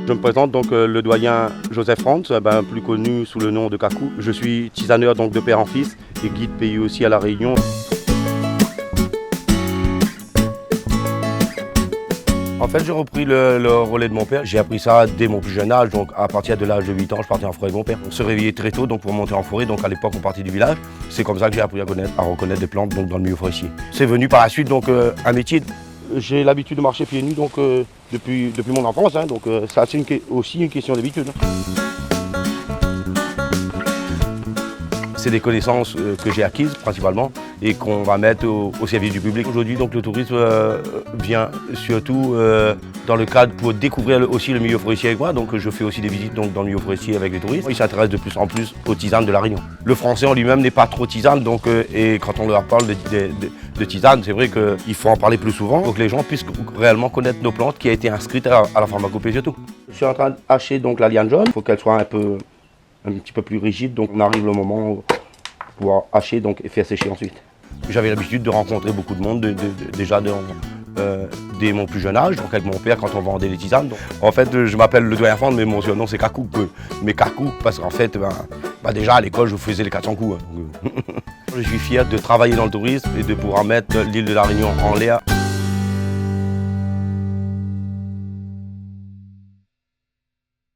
Je me présente donc le doyen Joseph Franz, plus connu sous le nom de Kakou. Je suis tisaneur donc de père en fils et guide pays aussi à La Réunion. En fait, j'ai repris le relais de mon père. J'ai appris ça dès mon plus jeune âge, donc à partir de l'âge de 8 ans, je partais en forêt avec mon père. On se réveillait très tôt donc pour monter en forêt, donc à l'époque on partait du village. C'est comme ça que j'ai appris à reconnaître des plantes donc dans le milieu forestier. C'est venu par la suite donc un métier. J'ai l'habitude de marcher pieds nus donc, depuis mon enfance, donc c'est aussi une question d'habitude. C'est des connaissances que j'ai acquises principalement et qu'on va mettre au service du public. Aujourd'hui, donc, le tourisme vient surtout dans le cadre pour découvrir aussi le milieu forestier avec moi. Donc, je fais aussi des visites donc, dans le milieu forestier avec les touristes. Ils s'intéressent de plus en plus aux tisanes de La Réunion. Le français en lui-même n'est pas trop tisane, donc, et quand on leur parle de tisane, c'est vrai qu'il faut en parler plus souvent pour que les gens puissent réellement connaître nos plantes qui a été inscrite à la pharmacopée surtout. Je suis en train de hacher donc, la liane jaune. Il faut qu'elle soit un petit peu plus rigide, donc on arrive le moment où pouvoir hacher donc, et faire sécher ensuite. J'avais l'habitude de rencontrer beaucoup de monde déjà dès mon plus jeune âge, donc avec mon père quand on vendait les tisanes. Donc, en fait, je m'appelle le doyen Franz, mais mon surnom c'est Kakou. Mais Kakou, parce qu'en fait, déjà à l'école, je faisais les 400 coups. Je suis fier de travailler dans le tourisme et de pouvoir mettre l'île de La Réunion en l'air.